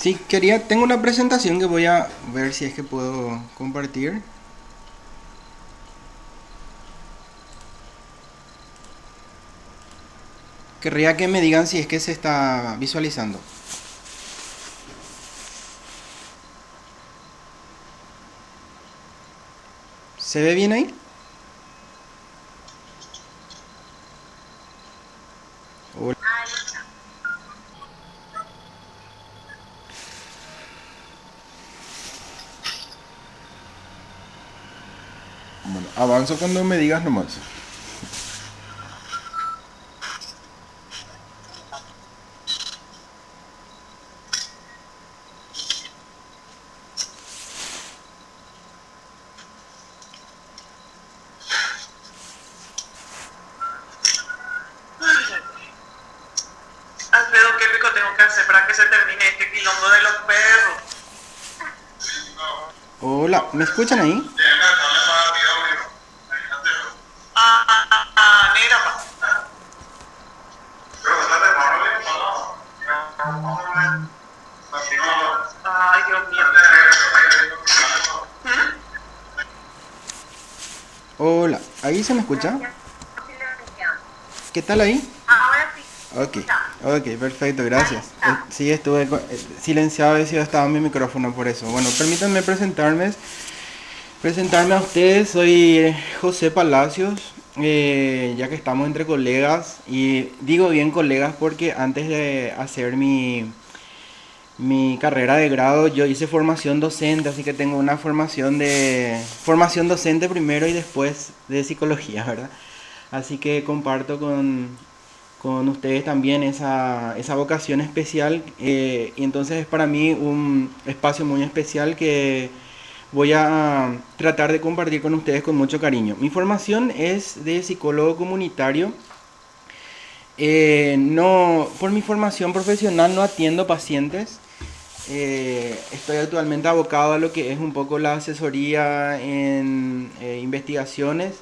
Sí, tengo una presentación que voy a ver si es que puedo compartir. Querría que me digan si es que se está visualizando. ¿Se ve bien ahí? Hola. Bueno, avanzo cuando me digas nomás. Alfredo, ¿qué pico tengo que hacer para que se termine este quilombo de los perros? Hola, ¿me escuchan ahí? Negra, pa. Ay, Dios mío. Hola, ¿ahí se me escucha? ¿Qué tal ahí? Ahora sí. Ok, ok, perfecto, gracias. Sí, estuve silenciado, he sido estaba mi micrófono por eso. Bueno, permítanme presentarme a ustedes. Soy José Palacios, ya que estamos entre colegas, y digo bien colegas porque antes de hacer mi carrera de grado yo hice formación docente, así que tengo una formación docente primero y después de psicología, ¿verdad? Así que comparto con ustedes también esa vocación especial, y entonces es para mí un espacio muy especial que voy a tratar de compartir con ustedes con mucho cariño. Mi formación es de psicólogo comunitario. No, por mi formación profesional no atiendo pacientes. Estoy actualmente abocado a lo que es un poco la asesoría en investigaciones,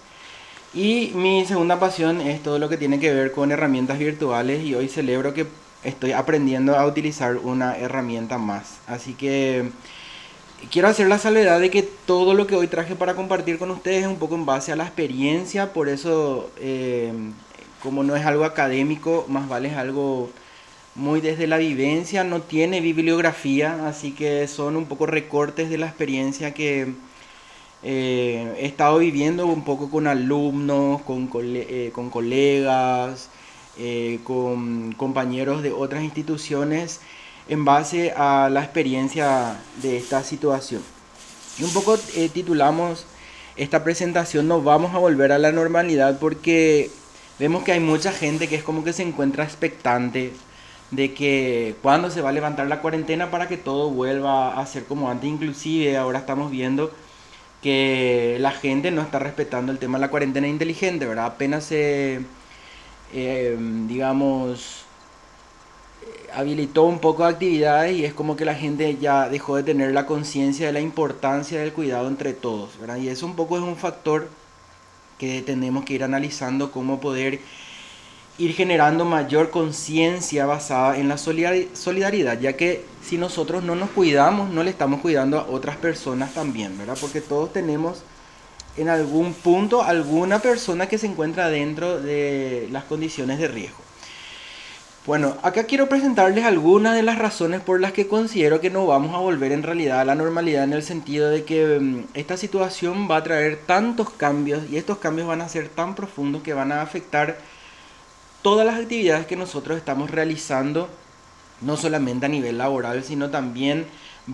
y mi segunda pasión es todo lo que tiene que ver con herramientas virtuales, y hoy celebro que estoy aprendiendo a utilizar una herramienta más. Así que quiero hacer la salvedad de que todo lo que hoy traje para compartir con ustedes es un poco en base a la experiencia, por eso como no es algo académico, más vale es algo muy desde la vivencia, no tiene bibliografía, así que son un poco recortes de la experiencia que he estado viviendo un poco con alumnos, con colegas, con compañeros de otras instituciones en base a la experiencia de esta situación. Y un poco titulamos esta presentación "No vamos a volver a la normalidad", porque vemos que hay mucha gente que es como que se encuentra expectante de que cuándo se va a levantar la cuarentena para que todo vuelva a ser como antes. Inclusive ahora estamos viendo que la gente no está respetando el tema de la cuarentena inteligente, ¿verdad? Apenas se, digamos, habilitó un poco de actividades, y es como que la gente ya dejó de tener la conciencia de la importancia del cuidado entre todos, ¿verdad? Y eso un poco es un factor que tenemos que ir analizando, cómo poder ir generando mayor conciencia basada en la solidaridad, ya que si nosotros no nos cuidamos, no le estamos cuidando a otras personas también, ¿verdad? Porque todos tenemos en algún punto alguna persona que se encuentra dentro de las condiciones de riesgo. Bueno, acá quiero presentarles algunas de las razones por las que considero que no vamos a volver en realidad a la normalidad, en el sentido de que esta situación va a traer tantos cambios, y estos cambios van a ser tan profundos que van a afectar todas las actividades que nosotros estamos realizando, no solamente a nivel laboral, sino también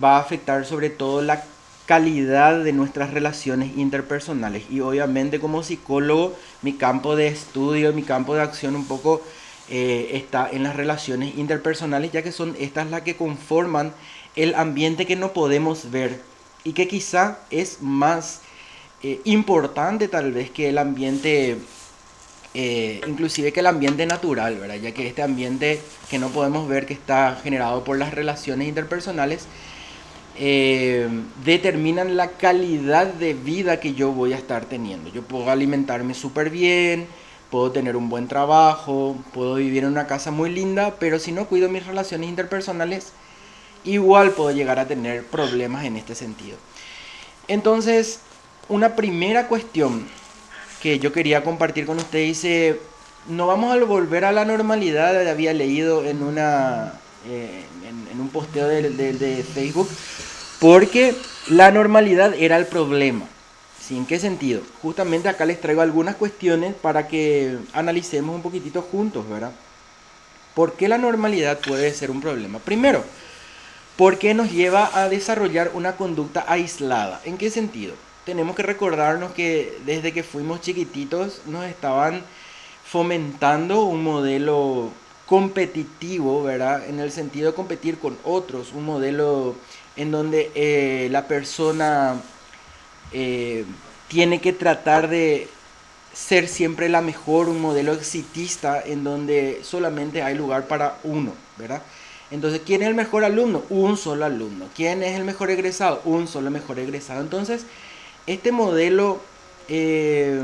va a afectar sobre todo la calidad de nuestras relaciones interpersonales. Y obviamente como psicólogo, mi campo de estudio, mi campo de acción un poco está en las relaciones interpersonales, ya que son estas las que conforman el ambiente que no podemos ver, y que quizá es más importante tal vez que el ambiente, inclusive que el ambiente natural, ¿verdad? Ya que este ambiente que no podemos ver, que está generado por las relaciones interpersonales, determinan la calidad de vida que yo voy a estar teniendo. Yo puedo alimentarme súper bien, puedo tener un buen trabajo, puedo vivir en una casa muy linda, pero si no cuido mis relaciones interpersonales, igual puedo llegar a tener problemas en este sentido. Entonces, una primera cuestión que yo quería compartir con usted dice, no vamos a volver a la normalidad, había leído en en un posteo de Facebook, porque la normalidad era el problema. ¿Sí? ¿En qué sentido? Justamente acá les traigo algunas cuestiones para que analicemos un poquitito juntos, ¿verdad? ¿Por qué la normalidad puede ser un problema? Primero, porque nos lleva a desarrollar una conducta aislada. ¿En qué sentido? Tenemos que recordarnos que desde que fuimos chiquititos nos estaban fomentando un modelo competitivo, ¿verdad? En el sentido de competir con otros, un modelo en donde la persona eh, tiene que tratar de ser siempre la mejor, un modelo exitista en donde solamente hay lugar para uno, ¿verdad? Entonces, ¿quién es el mejor alumno? Un solo alumno. ¿Quién es el mejor egresado? Un solo mejor egresado. Entonces, este modelo eh,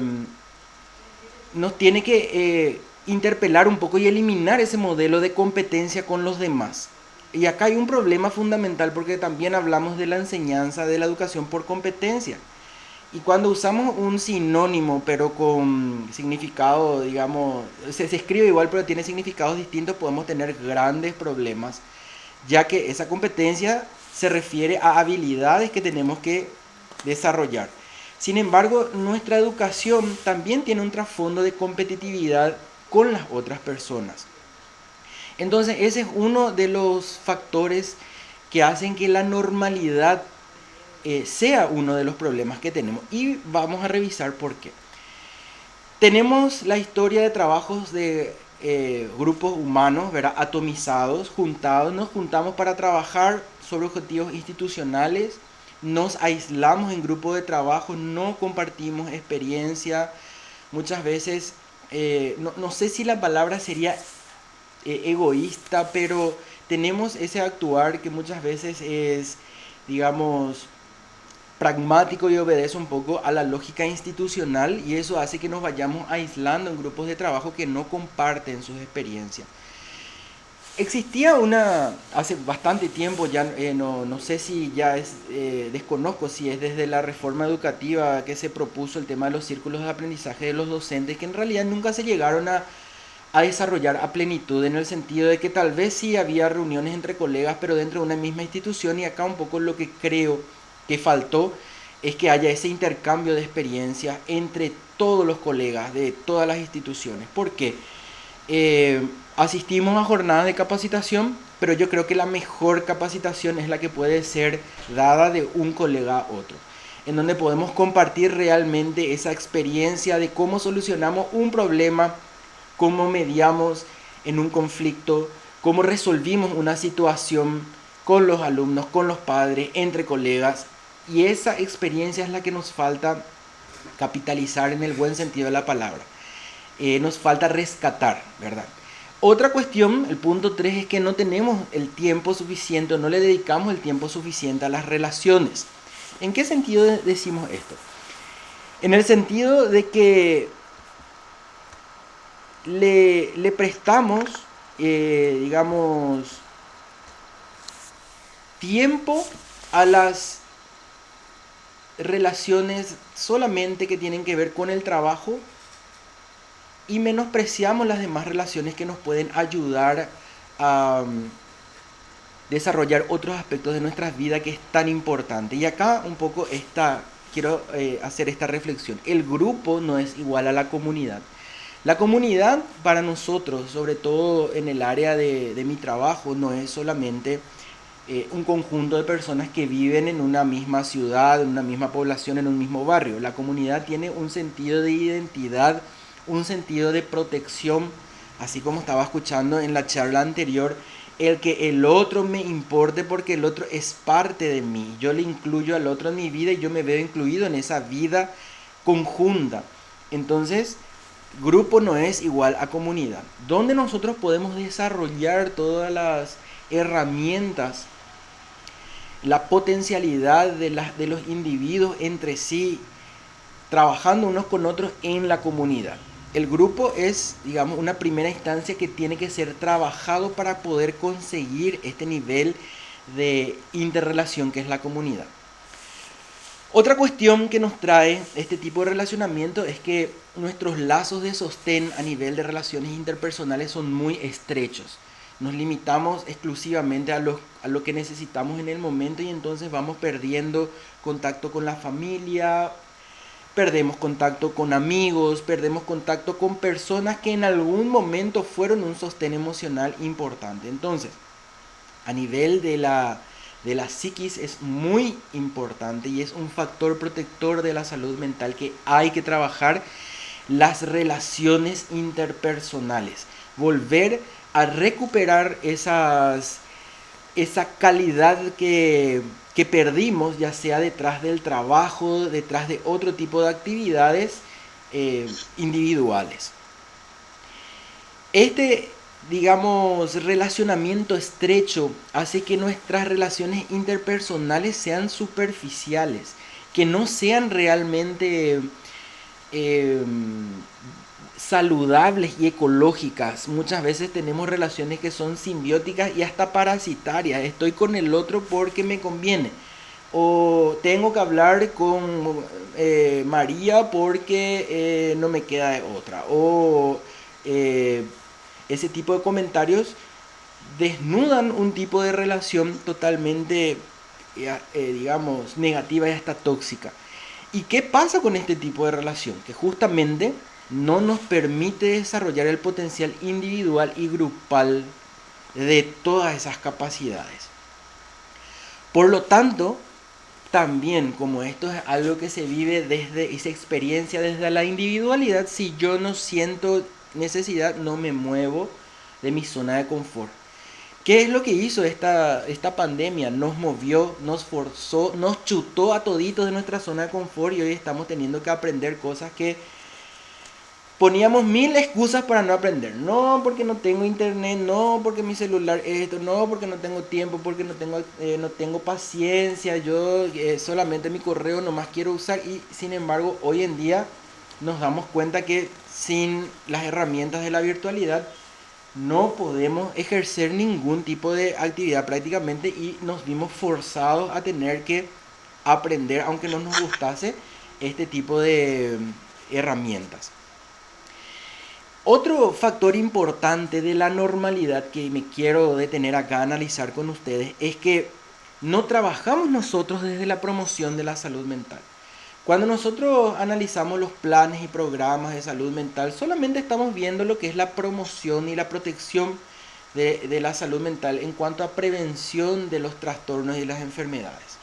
nos tiene que interpelar un poco y eliminar ese modelo de competencia con los demás. Y acá hay un problema fundamental porque también hablamos de la enseñanza de la educación por competencia. Y cuando usamos un sinónimo, pero con significado, digamos, se escribe igual, pero tiene significados distintos, podemos tener grandes problemas, ya que esa competencia se refiere a habilidades que tenemos que desarrollar. Sin embargo, nuestra educación también tiene un trasfondo de competitividad con las otras personas. Entonces, ese es uno de los factores que hacen que la normalidad sea uno de los problemas que tenemos. Y vamos a revisar por qué. Tenemos la historia de trabajos de grupos humanos, ¿verdad? Atomizados, juntados, nos juntamos para trabajar sobre objetivos institucionales, nos aislamos en grupos de trabajo, no compartimos experiencia, muchas veces, no sé si la palabra sería egoísta, pero tenemos ese actuar que muchas veces es, digamos, pragmático y obedece un poco a la lógica institucional, y eso hace que nos vayamos aislando en grupos de trabajo que no comparten sus experiencias. Existía hace bastante tiempo, ya no sé si ya es, desconozco si es desde la reforma educativa que se propuso el tema de los círculos de aprendizaje de los docentes, que en realidad nunca se llegaron a desarrollar a plenitud, en el sentido de que tal vez sí había reuniones entre colegas, pero dentro de una misma institución, y acá un poco lo que creo que faltó es que haya ese intercambio de experiencias entre todos los colegas de todas las instituciones. ¿Por qué? Asistimos a jornadas de capacitación, pero yo creo que la mejor capacitación es la que puede ser dada de un colega a otro, en donde podemos compartir realmente esa experiencia de cómo solucionamos un problema, cómo mediamos en un conflicto, cómo resolvimos una situación con los alumnos, con los padres, entre colegas. Y esa experiencia es la que nos falta capitalizar en el buen sentido de la palabra. Nos falta rescatar, ¿verdad? Otra cuestión, el punto 3, es que no tenemos el tiempo suficiente, no le dedicamos el tiempo suficiente a las relaciones. ¿En qué sentido decimos esto? En el sentido de que le prestamos, digamos, tiempo a las relaciones solamente que tienen que ver con el trabajo, y menospreciamos las demás relaciones que nos pueden ayudar a desarrollar otros aspectos de nuestras vidas que es tan importante. Y acá un poco quiero hacer esta reflexión. El grupo no es igual a la comunidad. La comunidad para nosotros, sobre todo en el área de mi trabajo, no es solamente un conjunto de personas que viven en una misma ciudad, en una misma población, en un mismo barrio. La comunidad tiene un sentido de identidad, un sentido de protección, así como estaba escuchando en la charla anterior, el que el otro me importe porque el otro es parte de mí. Yo le incluyo al otro en mi vida y yo me veo incluido en esa vida conjunta. Entonces, grupo no es igual a comunidad, donde nosotros podemos desarrollar todas las herramientas, la potencialidad de los individuos entre sí, trabajando unos con otros en la comunidad. El grupo es, digamos, una primera instancia que tiene que ser trabajado para poder conseguir este nivel de interrelación que es la comunidad. Otra cuestión que nos trae este tipo de relacionamiento es que nuestros lazos de sostén a nivel de relaciones interpersonales son muy estrechos. Nos limitamos exclusivamente a lo que necesitamos en el momento y entonces vamos perdiendo contacto con la familia, perdemos contacto con amigos, perdemos contacto con personas que en algún momento fueron un sostén emocional importante. Entonces, a nivel de la psiquis es muy importante y es un factor protector de la salud mental que hay que trabajar las relaciones interpersonales. Volver a recuperar esa calidad que perdimos, ya sea detrás del trabajo, detrás de otro tipo de actividades individuales. Este, digamos, relacionamiento estrecho hace que nuestras relaciones interpersonales sean superficiales, que no sean realmente saludables y ecológicas. Muchas veces tenemos relaciones que son simbióticas y hasta parasitarias. Estoy con el otro porque me conviene. O tengo que hablar con María porque no me queda de otra. O ese tipo de comentarios desnudan un tipo de relación totalmente, digamos, negativa y hasta tóxica. ¿Y qué pasa con este tipo de relación? Que justamente no nos permite desarrollar el potencial individual y grupal de todas esas capacidades. Por lo tanto, también como esto es algo que se vive desde esa experiencia, desde la individualidad, si yo no siento necesidad, no me muevo de mi zona de confort. ¿Qué es lo que hizo esta pandemia? Nos movió, nos forzó, nos chutó a toditos de nuestra zona de confort y hoy estamos teniendo que aprender cosas que poníamos mil excusas para no aprender. No porque no tengo internet, no porque mi celular es esto, no porque no tengo tiempo, porque no tengo paciencia, yo solamente mi correo nomás quiero usar. Y sin embargo hoy en día nos damos cuenta que sin las herramientas de la virtualidad no podemos ejercer ningún tipo de actividad prácticamente y nos vimos forzados a tener que aprender, aunque no nos gustase, este tipo de herramientas. Otro factor importante de la normalidad que me quiero detener acá a analizar con ustedes es que no trabajamos nosotros desde la promoción de la salud mental. Cuando nosotros analizamos los planes y programas de salud mental, solamente estamos viendo lo que es la promoción y la protección de la salud mental en cuanto a prevención de los trastornos y las enfermedades.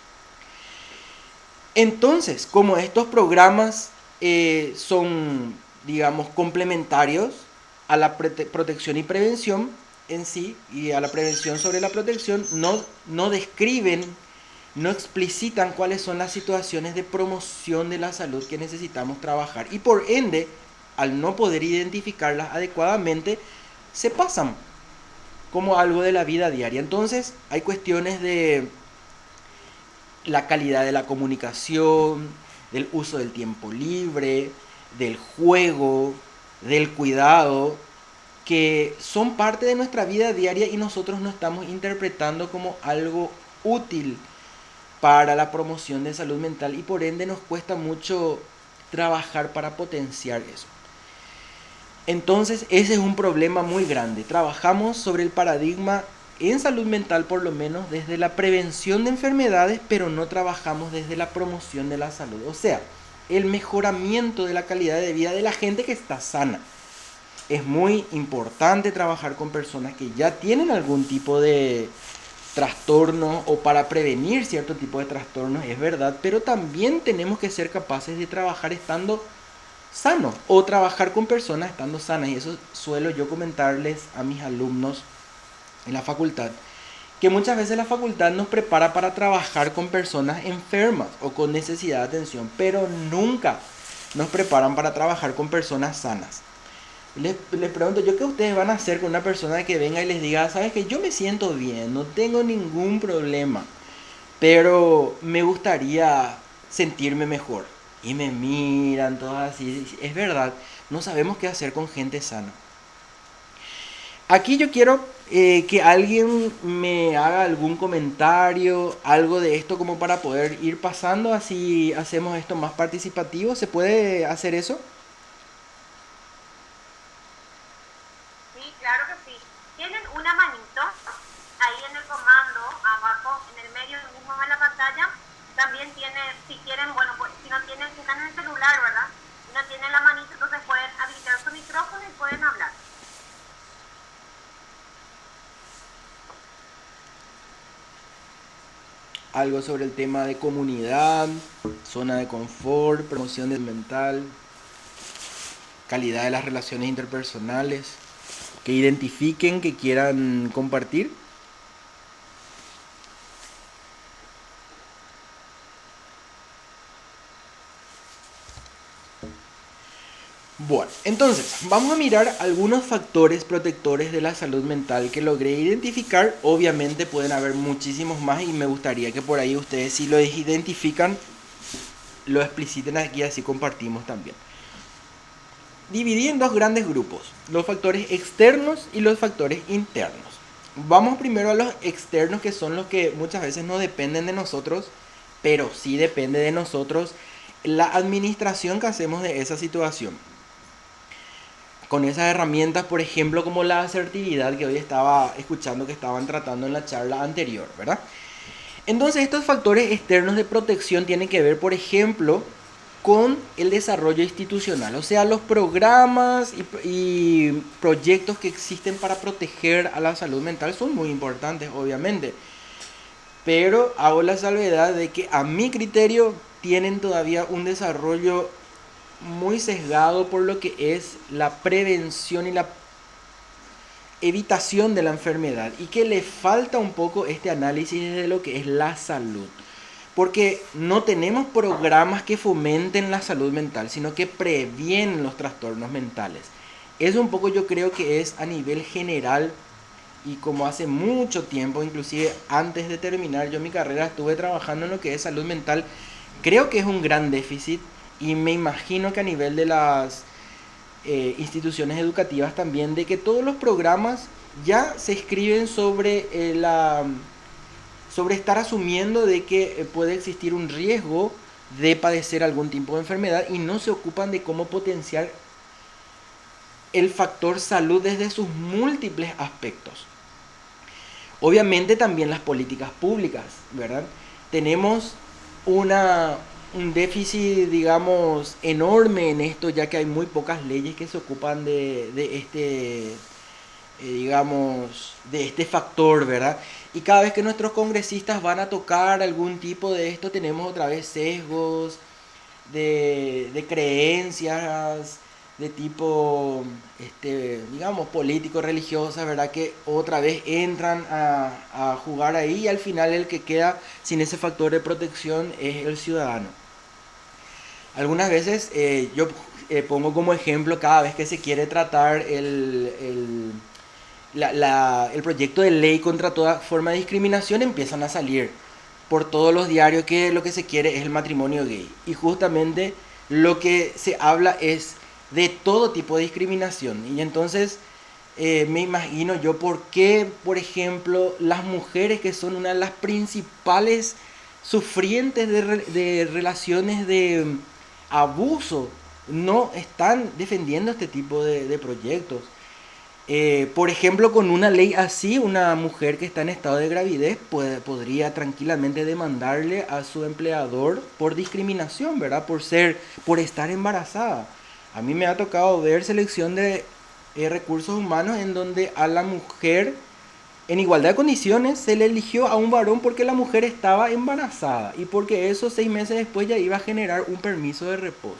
Entonces, como estos programas son, digamos, complementarios a la protección y prevención en sí, y a la prevención sobre la protección, no describen, no explicitan cuáles son las situaciones de promoción de la salud que necesitamos trabajar. Y por ende, al no poder identificarlas adecuadamente, se pasan como algo de la vida diaria. Entonces, hay cuestiones de la calidad de la comunicación, del uso del tiempo libre, del juego, del cuidado, que son parte de nuestra vida diaria y nosotros no estamos interpretando como algo útil para la promoción de salud mental y por ende nos cuesta mucho trabajar para potenciar eso. Entonces ese es un problema muy grande. Trabajamos sobre el paradigma en salud mental por lo menos desde la prevención de enfermedades, pero no trabajamos desde la promoción de la salud. O sea, el mejoramiento de la calidad de vida de la gente que está sana. Es muy importante trabajar con personas que ya tienen algún tipo de trastorno o para prevenir cierto tipo de trastornos, es verdad, pero también tenemos que ser capaces de trabajar estando sanos o trabajar con personas estando sanas. Y eso suelo yo comentarles a mis alumnos en la facultad, que muchas veces la facultad nos prepara para trabajar con personas enfermas o con necesidad de atención, pero nunca nos preparan para trabajar con personas sanas. Les pregunto yo, ¿qué ustedes van a hacer con una persona que venga y les diga, sabes que yo me siento bien, no tengo ningún problema, pero me gustaría sentirme mejor? Y me miran todos así. Es verdad, no sabemos qué hacer con gente sana. Aquí yo quiero que alguien me haga algún comentario, algo de esto como para poder ir pasando, así hacemos esto más participativo. ¿Se puede hacer eso? Sí, claro que sí. Tienen una manito ahí en el comando, abajo, en el medio, mismo en la pantalla. También tiene, si quieren, bueno, pues si no tienen, si están en el celular, ¿verdad? Si no tienen la manito, entonces pueden habilitar su micrófono y pueden hablar. Algo sobre el tema de comunidad, zona de confort, promoción de mental, calidad de las relaciones interpersonales, que identifiquen, que quieran compartir. Bueno, entonces vamos a mirar algunos factores protectores de la salud mental que logré identificar. Obviamente pueden haber muchísimos más y me gustaría que por ahí ustedes, si lo identifican, lo expliciten aquí, así compartimos también. Dividí en dos grandes grupos, los factores externos y los factores internos. Vamos primero a los externos, que son los que muchas veces no dependen de nosotros, pero sí depende de nosotros la administración que hacemos de esa situación. Con esas herramientas, por ejemplo, como la asertividad que hoy estaba escuchando que estaban tratando en la charla anterior, ¿verdad? Entonces, estos factores externos de protección tienen que ver, por ejemplo, con el desarrollo institucional, o sea, los programas y proyectos que existen para proteger a la salud mental son muy importantes, obviamente, pero hago la salvedad de que a mi criterio tienen todavía un desarrollo muy sesgado por lo que es la prevención y la evitación de la enfermedad, y que le falta un poco este análisis de lo que es la salud. Porque no tenemos programas que fomenten la salud mental, sino que previenen los trastornos mentales. Eso un poco yo creo que es a nivel general, y como hace mucho tiempo, inclusive antes de terminar yo mi carrera, estuve trabajando en lo que es salud mental. Creo que es un gran déficit, y me imagino que a nivel de las instituciones educativas también, de que todos los programas ya se escriben sobre sobre estar asumiendo de que puede existir un riesgo de padecer algún tipo de enfermedad, y no se ocupan de cómo potenciar el factor salud desde sus múltiples aspectos. Obviamente también las políticas públicas, ¿verdad? Tenemos un déficit, digamos, enorme en esto, ya que hay muy pocas leyes que se ocupan de este, digamos, de este factor, ¿verdad? Y cada vez que nuestros congresistas van a tocar algún tipo de esto, tenemos otra vez sesgos de creencias de tipo, digamos, político-religiosas, ¿verdad? Que otra vez entran a jugar ahí, y al final el que queda sin ese factor de protección es el ciudadano. Algunas veces yo pongo como ejemplo, cada vez que se quiere tratar el proyecto de ley contra toda forma de discriminación, empiezan a salir por todos los diarios que lo que se quiere es el matrimonio gay. Y justamente lo que se habla es de todo tipo de discriminación. Y entonces me imagino yo por qué, por ejemplo, las mujeres, que son una de las principales sufrientes de relaciones de abuso, no están defendiendo este tipo de proyectos. Por ejemplo, con una ley así, una mujer que está en estado de gravidez podría tranquilamente demandarle a su empleador por discriminación, ¿verdad? Por estar embarazada. A mí me ha tocado ver selección de recursos humanos en donde a la mujer, en igualdad de condiciones, se le eligió a un varón porque la mujer estaba embarazada, y porque eso 6 meses después ya iba a generar un permiso de reposo.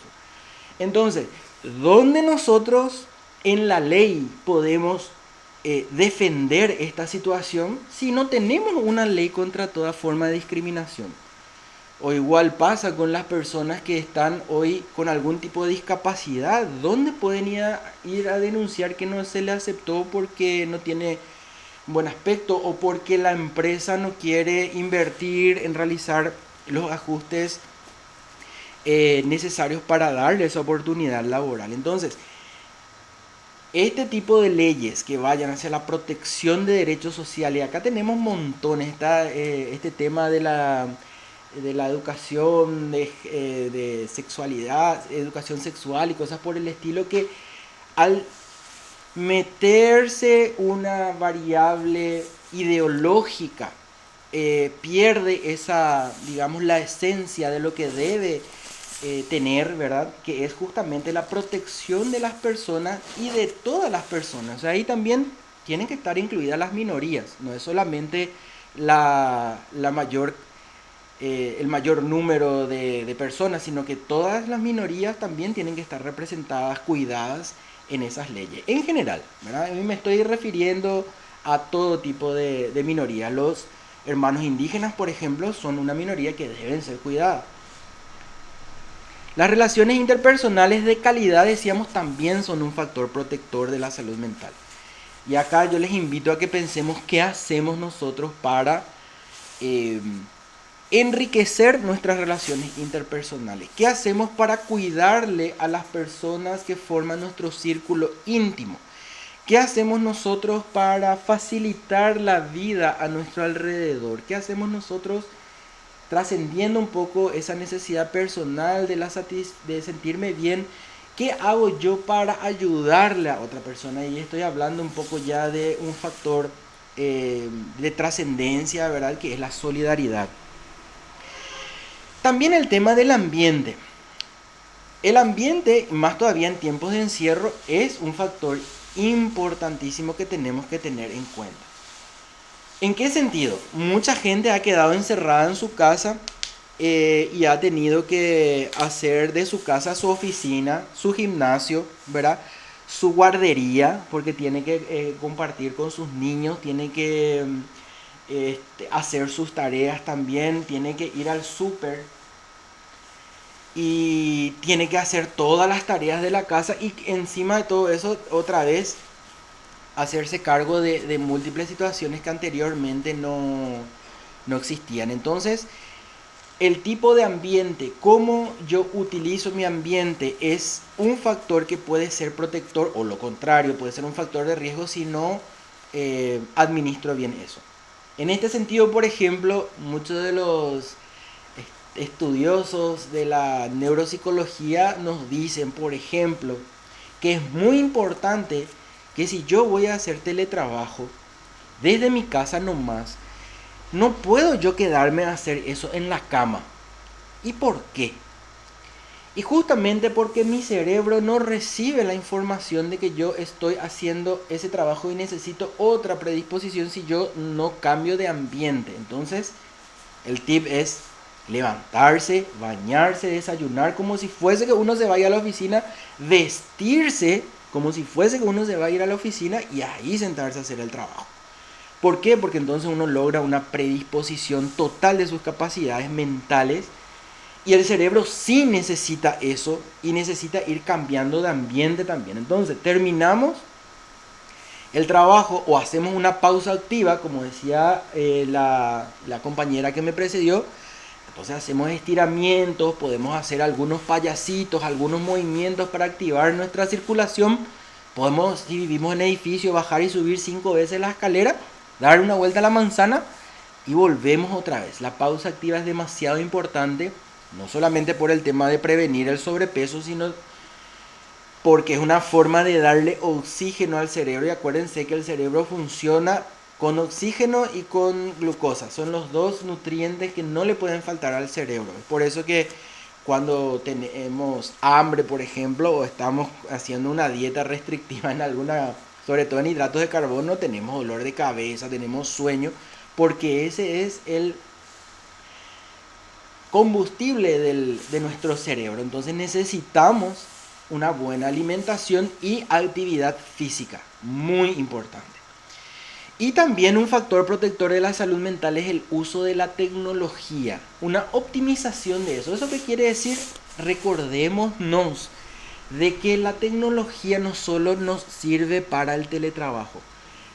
Entonces, ¿dónde nosotros en la ley podemos defender esta situación si no tenemos una ley contra toda forma de discriminación? O igual pasa con las personas que están hoy con algún tipo de discapacidad. ¿Dónde pueden ir a denunciar que no se le aceptó porque no tiene buen aspecto, o porque la empresa no quiere invertir en realizar los ajustes necesarios para darle esa oportunidad laboral? Entonces, este tipo de leyes que vayan hacia la protección de derechos sociales, y acá tenemos montones, está este tema de la educación de sexualidad, educación sexual y cosas por el estilo, que al meterse una variable ideológica, pierde esa, digamos, la esencia de lo que debe tener, ¿verdad? Que es justamente la protección de las personas y de todas las personas. O sea, ahí también tienen que estar incluidas las minorías, no es solamente la mayor, el mayor número de personas, sino que todas las minorías también tienen que estar representadas, cuidadas en esas leyes. En general, ¿verdad? A mí me estoy refiriendo a todo tipo de minorías. Los hermanos indígenas, por ejemplo, son una minoría que deben ser cuidadas. Las relaciones interpersonales de calidad, decíamos, también son un factor protector de la salud mental. Y acá yo les invito a que pensemos qué hacemos nosotros para enriquecer nuestras relaciones interpersonales. ¿Qué hacemos para cuidarle a las personas que forman nuestro círculo íntimo? ¿Qué hacemos nosotros para facilitar la vida a nuestro alrededor? ¿Qué hacemos nosotros trascendiendo un poco esa necesidad personal de sentirme bien? ¿Qué hago yo para ayudarle a otra persona? Y estoy hablando un poco ya de un factor de trascendencia, ¿verdad? Que es la solidaridad. También el tema del ambiente. El ambiente, más todavía en tiempos de encierro, es un factor importantísimo que tenemos que tener en cuenta. ¿En qué sentido? Mucha gente ha quedado encerrada en su casa y ha tenido que hacer de su casa su oficina, su gimnasio, ¿verdad? Su guardería, porque tiene que compartir con sus niños, tiene que hacer sus tareas también, tiene que ir al súper y tiene que hacer todas las tareas de la casa, y encima de todo eso otra vez hacerse cargo de múltiples situaciones que anteriormente no existían. Entonces, el tipo de ambiente, cómo yo utilizo mi ambiente, es un factor que puede ser protector, o lo contrario, puede ser un factor de riesgo si no administro bien eso. En este sentido, por ejemplo, muchos de los estudiosos de la neuropsicología nos dicen, por ejemplo, que es muy importante que si yo voy a hacer teletrabajo desde mi casa nomás, no puedo yo quedarme a hacer eso en la cama. ¿Y por qué? Y justamente porque mi cerebro no recibe la información de que yo estoy haciendo ese trabajo y necesito otra predisposición si yo no cambio de ambiente. Entonces, el tip es levantarse, bañarse, desayunar como si fuese que uno se vaya a la oficina, vestirse como si fuese que uno se va a ir a la oficina y ahí sentarse a hacer el trabajo. ¿Por qué? Porque entonces uno logra una predisposición total de sus capacidades mentales, y el cerebro sí necesita eso y necesita ir cambiando de ambiente también. Entonces terminamos el trabajo o hacemos una pausa activa, como decía la compañera que me precedió. Entonces hacemos estiramientos, podemos hacer algunos payasitos, algunos movimientos para activar nuestra circulación. Podemos, si vivimos en edificio, bajar y subir 5 veces la escalera, dar una vuelta a la manzana y volvemos otra vez. La pausa activa es demasiado importante, no solamente por el tema de prevenir el sobrepeso, sino porque es una forma de darle oxígeno al cerebro. Y acuérdense que el cerebro funciona con oxígeno y con glucosa. Son los dos nutrientes que no le pueden faltar al cerebro. Es por eso que cuando tenemos hambre, por ejemplo, o estamos haciendo una dieta restrictiva en alguna, sobre todo en hidratos de carbono, tenemos dolor de cabeza, tenemos sueño, porque ese es el combustible de nuestro cerebro. Entonces necesitamos una buena alimentación y actividad física, muy importante. Y también un factor protector de la salud mental es el uso de la tecnología, una optimización de eso. ¿Eso qué quiere decir? Recordémonos de que la tecnología no solo nos sirve para el teletrabajo,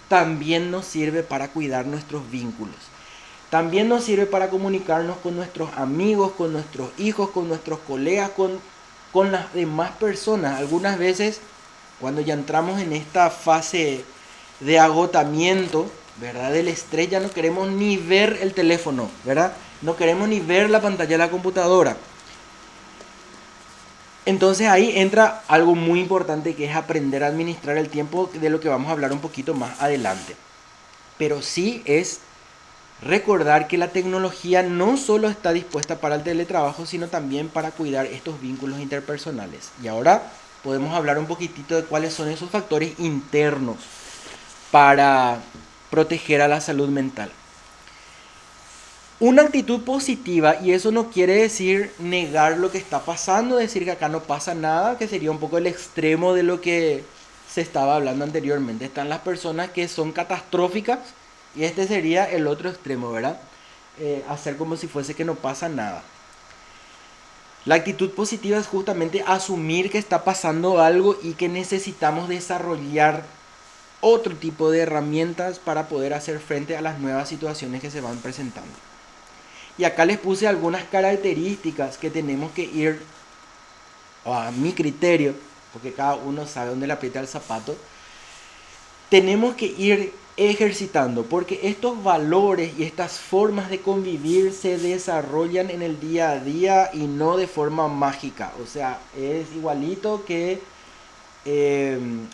también nos sirve para cuidar nuestros vínculos. También nos sirve para comunicarnos con nuestros amigos, con nuestros hijos, con nuestros colegas, con las demás personas. Algunas veces cuando ya entramos en esta fase de agotamiento, ¿verdad? Del estrés, ya no queremos ni ver el teléfono, ¿verdad? No queremos ni ver la pantalla de la computadora. Entonces ahí entra algo muy importante, que es aprender a administrar el tiempo, de lo que vamos a hablar un poquito más adelante. Pero sí es recordar que la tecnología no solo está dispuesta para el teletrabajo, sino también para cuidar estos vínculos interpersonales. Y ahora podemos hablar un poquitito de cuáles son esos factores internos para proteger a la salud mental. Una actitud positiva, y eso no quiere decir negar lo que está pasando, decir que acá no pasa nada, que sería un poco el extremo de lo que se estaba hablando anteriormente. Están las personas que son catastróficas, y este sería el otro extremo, ¿verdad? Hacer como si fuese que no pasa nada. La actitud positiva es justamente asumir que está pasando algo y que necesitamos desarrollar otro tipo de herramientas para poder hacer frente a las nuevas situaciones que se van presentando. Y acá les puse algunas características que tenemos que ir, a mi criterio, porque cada uno sabe dónde le aprieta el zapato, tenemos que ir ejercitando, porque estos valores y estas formas de convivir se desarrollan en el día a día y no de forma mágica. O sea, es igualito que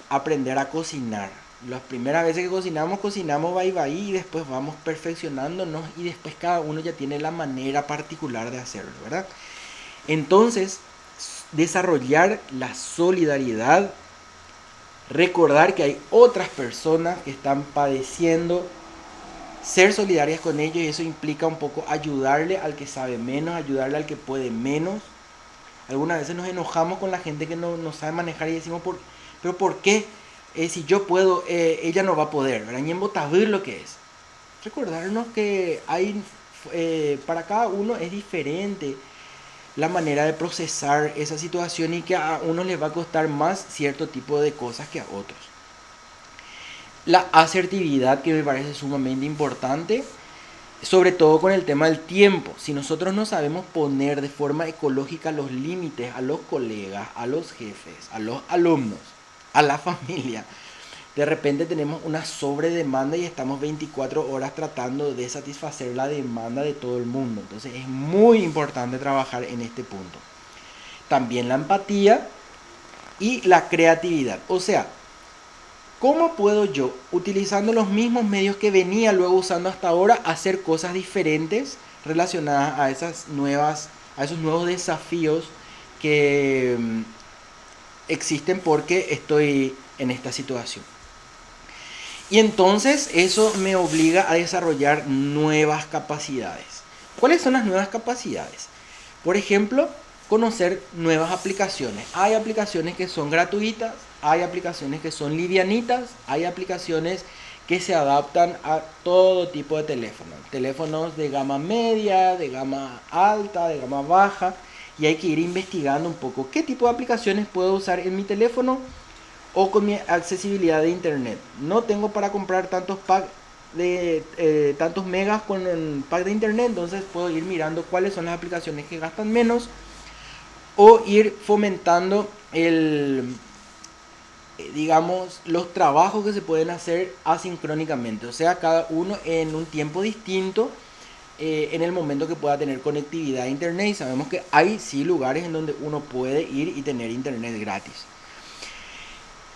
aprender a cocinar. Las primeras veces que cocinamos bye y después vamos perfeccionándonos y después cada uno ya tiene la manera particular de hacerlo, ¿verdad? Entonces, desarrollar la solidaridad, recordar que hay otras personas que están padeciendo, ser solidarias con ellos, y eso implica un poco ayudarle al que sabe menos, ayudarle al que puede menos. Algunas veces nos enojamos con la gente que no sabe manejar y decimos, ¿pero por qué? Si yo puedo, ella no va a poder, ¿verdad? Y embotabir lo que es. Recordarnos que hay, para cada uno es diferente la manera de procesar esa situación, y que a uno les va a costar más cierto tipo de cosas que a otros. La asertividad, que me parece sumamente importante, sobre todo con el tema del tiempo. Si nosotros no sabemos poner de forma ecológica los límites a los colegas, a los jefes, a los alumnos, a la familia, de repente tenemos una sobredemanda y estamos 24 horas tratando de satisfacer la demanda de todo el mundo. Entonces es muy importante trabajar en este punto. También la empatía y la creatividad. O sea, ¿cómo puedo yo, utilizando los mismos medios que venía luego usando hasta ahora, hacer cosas diferentes relacionadas a esos nuevos desafíos que existen porque estoy en esta situación? Y entonces eso me obliga a desarrollar nuevas capacidades. ¿Cuáles son las nuevas capacidades? Por ejemplo, conocer nuevas aplicaciones. Hay aplicaciones que son gratuitas, hay aplicaciones que son livianitas, hay aplicaciones que se adaptan a todo tipo de teléfonos. Teléfonos de gama media, de gama alta, de gama baja. Y hay que ir investigando un poco qué tipo de aplicaciones puedo usar en mi teléfono o con mi accesibilidad de internet. No tengo para comprar tantos packs de tantos megas con el pack de internet, entonces puedo ir mirando cuáles son las aplicaciones que gastan menos, o ir fomentando digamos, los trabajos que se pueden hacer asincrónicamente, o sea, cada uno en un tiempo distinto, en el momento que pueda tener conectividad a internet. Y sabemos que hay sí lugares en donde uno puede ir y tener internet gratis.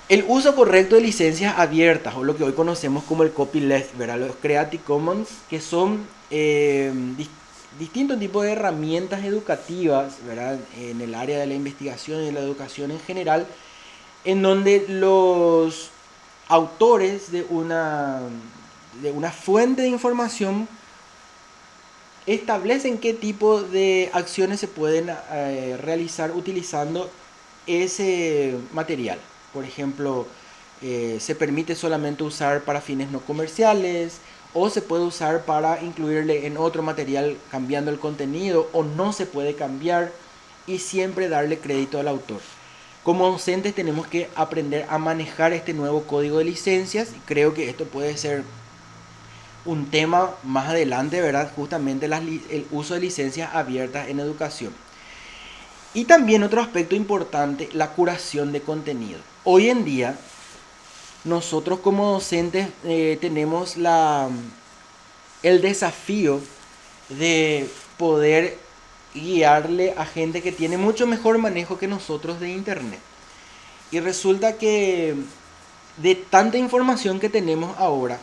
El uso correcto de licencias abiertas, o lo que hoy conocemos como el copyleft, ¿verdad? Los Creative Commons, que son distintos tipos de herramientas educativas, ¿verdad? En el área de la investigación y de la educación en general, en donde los autores de una fuente de información establecen qué tipo de acciones se pueden realizar utilizando ese material. Por ejemplo, se permite solamente usar para fines no comerciales, o se puede usar para incluirle en otro material cambiando el contenido, o no se puede cambiar, y siempre darle crédito al autor. Como docentes tenemos que aprender a manejar este nuevo código de licencias, y creo que esto puede ser un tema más adelante, ¿verdad? Justamente el uso de licencias abiertas en educación. Y también otro aspecto importante, la curación de contenido. hoy en día nosotros como docentes tenemos el desafío de poder guiarle a gente que tiene mucho mejor manejo que nosotros de internet. Y resulta que de tanta información que tenemos ahora,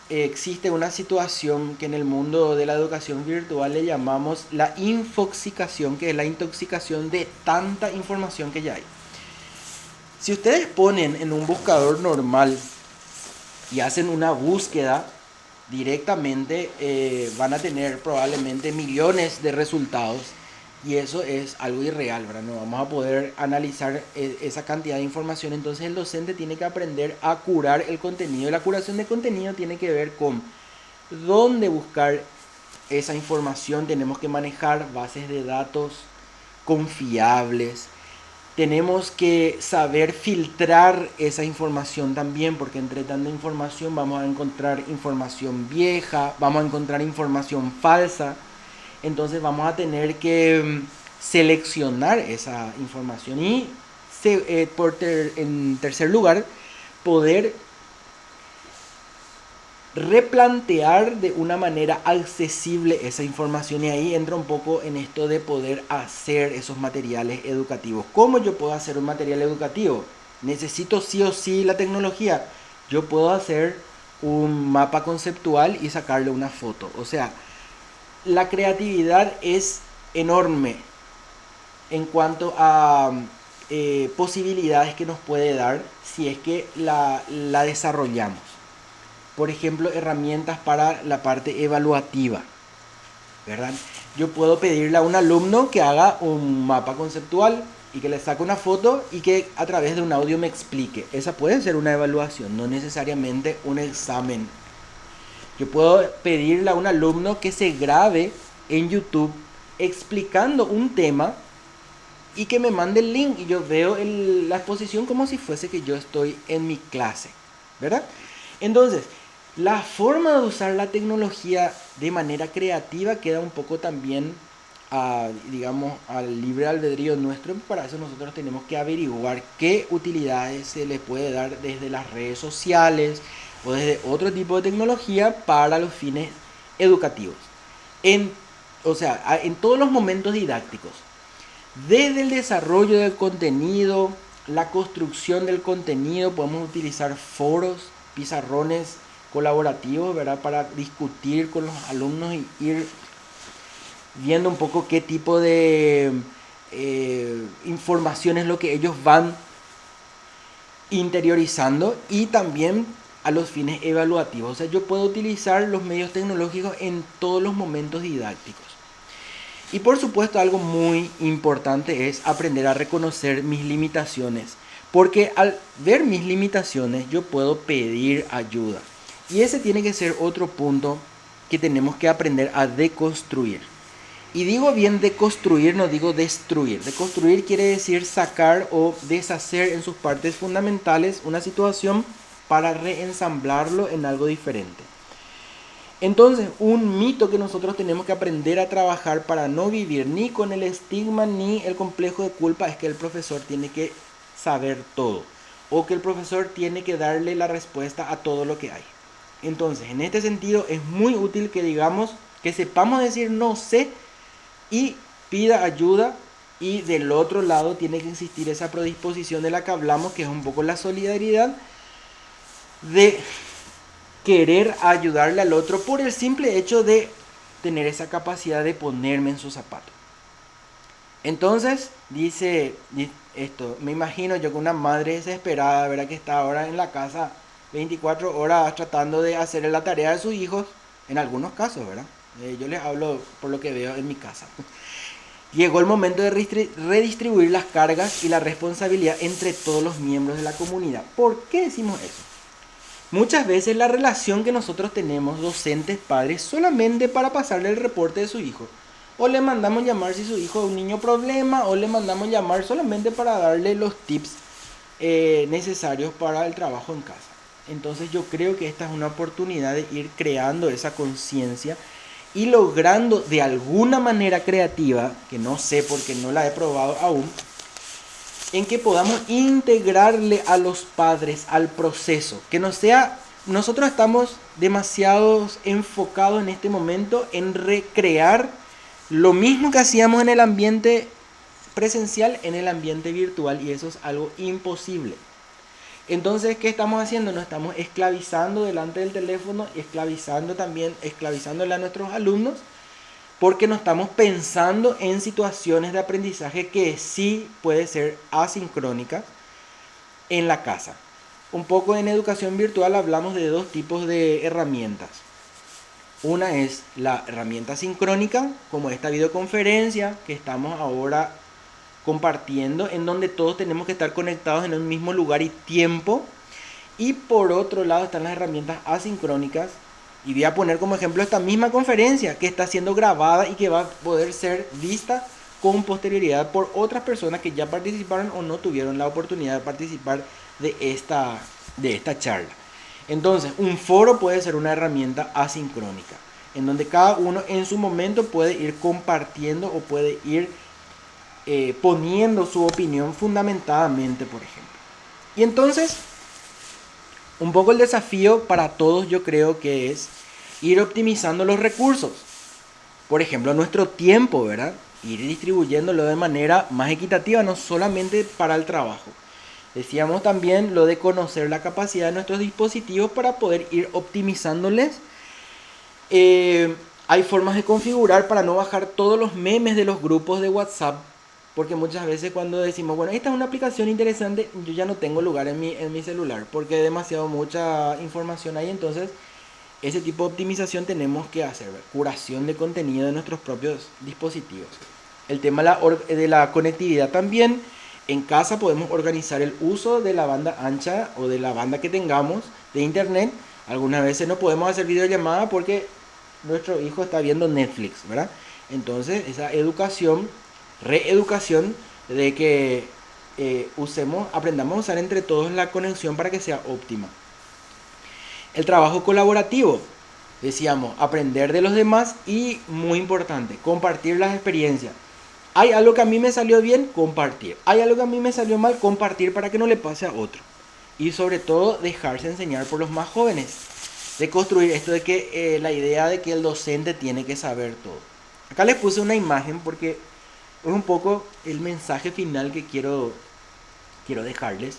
existe una situación que en el mundo de la educación virtual le llamamos la infoxicación, que es la intoxicación de tanta información que ya hay. Si ustedes ponen en un buscador normal y hacen una búsqueda directamente, van a tener probablemente millones de resultados, y eso es algo irreal, ¿verdad? No vamos a poder analizar esa cantidad de información. Entonces el docente tiene que aprender a curar el contenido, y la curación de contenido tiene que ver con dónde buscar esa información. Tenemos que manejar bases de datos confiables. Tenemos que saber filtrar esa información también, porque entre tanta información vamos a encontrar información vieja, vamos a encontrar información falsa. Entonces vamos a tener que seleccionar esa información y en tercer lugar, poder replantear de una manera accesible esa información. Y ahí entra un poco en esto de poder hacer esos materiales educativos. ¿Cómo yo puedo hacer un material educativo? Necesito sí o sí la tecnología. Yo puedo hacer un mapa conceptual y sacarle una foto. O sea, la creatividad es enorme en cuanto a posibilidades que nos puede dar si es que la desarrollamos. Por ejemplo, herramientas para la parte evaluativa, ¿verdad? Yo puedo pedirle a un alumno que haga un mapa conceptual y que le saque una foto y que a través de un audio me explique. Esa puede ser una evaluación, no necesariamente un examen. Yo puedo pedirle a un alumno que se grabe en YouTube explicando un tema y que me mande el link y yo veo la exposición como si fuese que yo estoy en mi clase, ¿verdad? Entonces, la forma de usar la tecnología de manera creativa queda un poco también, digamos, al libre albedrío nuestro. Para eso nosotros tenemos que averiguar qué utilidades se le puede dar desde las redes sociales o desde otro tipo de tecnología para los fines educativos. En todos los momentos didácticos. Desde el desarrollo del contenido, la construcción del contenido, podemos utilizar foros, pizarrones colaborativos, ¿verdad? Para discutir con los alumnos y ir viendo un poco qué tipo de información es lo que ellos van interiorizando, y también a los fines evaluativos. O sea, yo puedo utilizar los medios tecnológicos en todos los momentos didácticos. Y por supuesto, algo muy importante es aprender a reconocer mis limitaciones, porque al ver mis limitaciones yo puedo pedir ayuda. Y ese tiene que ser otro punto que tenemos que aprender a deconstruir. Y digo bien deconstruir, no digo destruir. Deconstruir quiere decir sacar o deshacer en sus partes fundamentales una situación para reensamblarlo en algo diferente. Entonces, un mito que nosotros tenemos que aprender a trabajar para no vivir ni con el estigma ni el complejo de culpa es que el profesor tiene que saber todo, o que el profesor tiene que darle la respuesta a todo lo que hay. Entonces, en este sentido es muy útil que digamos, que sepamos decir no sé y pida ayuda, y del otro lado tiene que existir esa predisposición de la que hablamos, que es un poco la solidaridad, de querer ayudarle al otro por el simple hecho de tener esa capacidad de ponerme en su zapato. Entonces, dice esto, me imagino yo con una madre desesperada, ¿verdad? Que está ahora en la casa 24 horas tratando de hacer la tarea de sus hijos, en algunos casos, ¿verdad? Yo les hablo por lo que veo en mi casa. Llegó el momento de redistribuir las cargas y la responsabilidad entre todos los miembros de la comunidad. ¿Por qué decimos eso? Muchas veces la relación que nosotros tenemos, docentes, padres, solamente para pasarle el reporte de su hijo. O le mandamos llamar si su hijo es un niño problema, o le mandamos llamar solamente para darle los tips necesarios para el trabajo en casa. Entonces yo creo que esta es una oportunidad de ir creando esa conciencia y logrando de alguna manera creativa, que no sé porque no la he probado aún, en que podamos integrarle a los padres al proceso, que no sea, nosotros estamos demasiado enfocados en este momento en recrear lo mismo que hacíamos en el ambiente presencial en el ambiente virtual, y eso es algo imposible. Entonces, ¿qué estamos haciendo? Nos estamos esclavizando delante del teléfono y esclavizándole a nuestros alumnos, porque no estamos pensando en situaciones de aprendizaje que sí puede ser asincrónicas en la casa. Un poco en educación virtual hablamos de dos tipos de herramientas. Una es la herramienta sincrónica, como esta videoconferencia que estamos ahora compartiendo, en donde todos tenemos que estar conectados en un mismo lugar y tiempo. Y por otro lado están las herramientas asincrónicas, y voy a poner como ejemplo esta misma conferencia que está siendo grabada y que va a poder ser vista con posterioridad por otras personas que ya participaron o no tuvieron la oportunidad de participar de esta charla. Entonces, un foro puede ser una herramienta asincrónica, en donde cada uno en su momento puede ir compartiendo o puede ir poniendo su opinión fundamentadamente, por ejemplo. Y entonces, un poco el desafío para todos yo creo que es ir optimizando los recursos. Por ejemplo, nuestro tiempo, ¿verdad? Ir distribuyéndolo de manera más equitativa, no solamente para el trabajo. Decíamos también lo de conocer la capacidad de nuestros dispositivos para poder ir optimizándoles. Hay formas de configurar para no bajar todos los memes de los grupos de WhatsApp, porque muchas veces cuando decimos, bueno, esta es una aplicación interesante, yo ya no tengo lugar en mi celular, porque hay demasiado mucha información ahí. Entonces, ese tipo de optimización tenemos que hacer, ¿verdad? Curación de contenido de nuestros propios dispositivos. El tema de la conectividad también. En casa podemos organizar el uso de la banda ancha o de la banda que tengamos de internet. Algunas veces no podemos hacer videollamada porque nuestro hijo está viendo Netflix, ¿verdad? Entonces, esa reeducación de que aprendamos a usar entre todos la conexión para que sea óptima. El trabajo colaborativo, decíamos, aprender de los demás y, muy importante, compartir las experiencias. Hay algo que a mí me salió bien, compartir. Hay algo que a mí me salió mal, compartir para que no le pase a otro. Y sobre todo, dejarse enseñar por los más jóvenes. De construir esto de que la idea de que el docente tiene que saber todo. Acá les puse una imagen porque es un poco el mensaje final que quiero dejarles,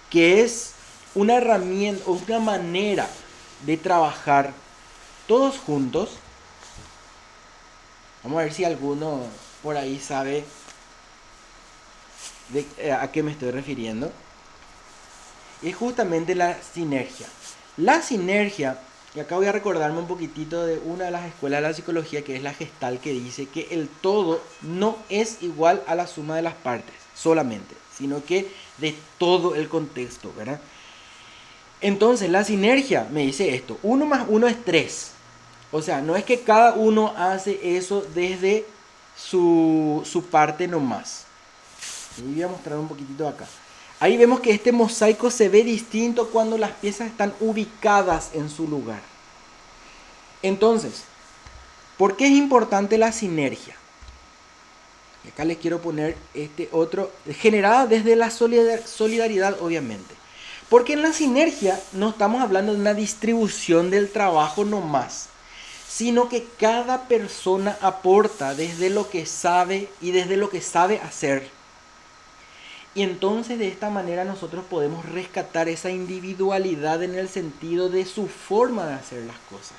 que es una herramienta, una manera de trabajar todos juntos. Vamos a ver si alguno por ahí sabe a qué me estoy refiriendo. Es justamente la sinergia. La sinergia, y acá voy a recordarme un poquitito de una de las escuelas de la psicología, que es la Gestalt, que dice que el todo no es igual a la suma de las partes solamente, sino que de todo el contexto, ¿verdad? Entonces, la sinergia me dice esto: 1 más 1 es 3. O sea, no es que cada uno hace eso desde su parte nomás. Y voy a mostrar un poquitito acá. Ahí vemos que este mosaico se ve distinto cuando las piezas están ubicadas en su lugar. Entonces, ¿por qué es importante la sinergia? Y acá les quiero poner este otro, generada desde la solidaridad, obviamente. Porque en la sinergia no estamos hablando de una distribución del trabajo nomás, sino que cada persona aporta desde lo que sabe y desde lo que sabe hacer. Y entonces de esta manera nosotros podemos rescatar esa individualidad en el sentido de su forma de hacer las cosas.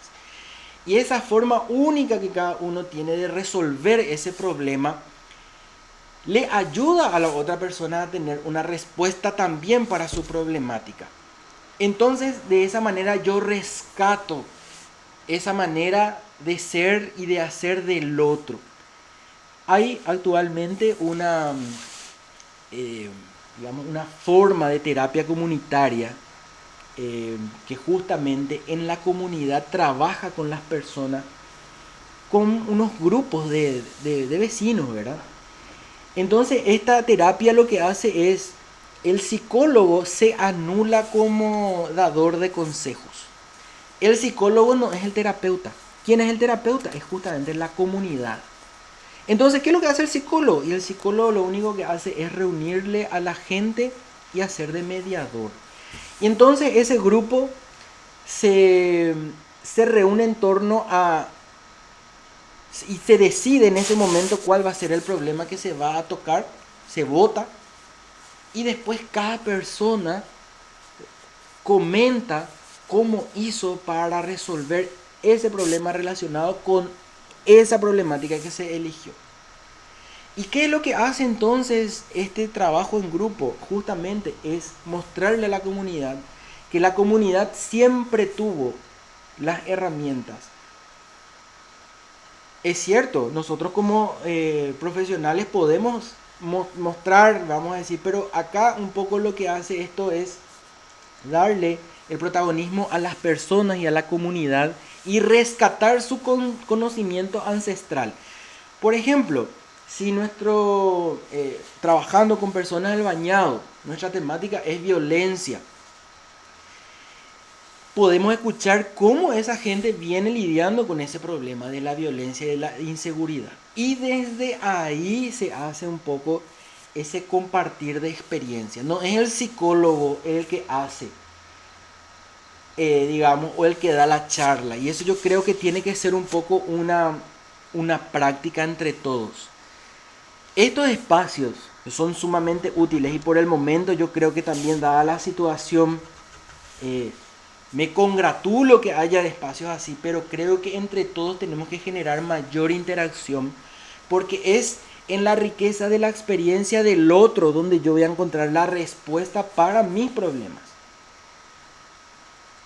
Y esa forma única que cada uno tiene de resolver ese problema le ayuda a la otra persona a tener una respuesta también para su problemática. Entonces, de esa manera yo rescato esa manera de ser y de hacer del otro. Hay actualmente una forma de terapia comunitaria que justamente en la comunidad trabaja con las personas, con unos grupos de vecinos, ¿verdad? Entonces esta terapia lo que hace es, el psicólogo se anula como dador de consejos. El psicólogo no es el terapeuta. ¿Quién es el terapeuta? Es justamente la comunidad. Entonces, ¿qué es lo que hace el psicólogo? Y el psicólogo lo único que hace es reunirle a la gente y hacer de mediador. Y entonces ese grupo se, se reúne en torno a... y se decide en ese momento cuál va a ser el problema que se va a tocar, se vota, y después cada persona comenta cómo hizo para resolver ese problema relacionado con esa problemática que se eligió. ¿Y qué es lo que hace entonces este trabajo en grupo? Justamente es mostrarle a la comunidad que la comunidad siempre tuvo las herramientas. Es cierto, nosotros como profesionales podemos mostrar, vamos a decir, pero acá un poco lo que hace esto es darle el protagonismo a las personas y a la comunidad y rescatar su conocimiento ancestral. Por ejemplo, si trabajando con personas del bañado, nuestra temática es violencia, podemos escuchar cómo esa gente viene lidiando con ese problema de la violencia y de la inseguridad. Y desde ahí se hace un poco ese compartir de experiencia. No es el psicólogo el que hace, digamos, o el que da la charla. Y eso yo creo que tiene que ser un poco una práctica entre todos. Estos espacios son sumamente útiles y por el momento yo creo que también dada la situación, me congratulo que haya espacios así, pero creo que entre todos tenemos que generar mayor interacción porque es en la riqueza de la experiencia del otro donde yo voy a encontrar la respuesta para mis problemas.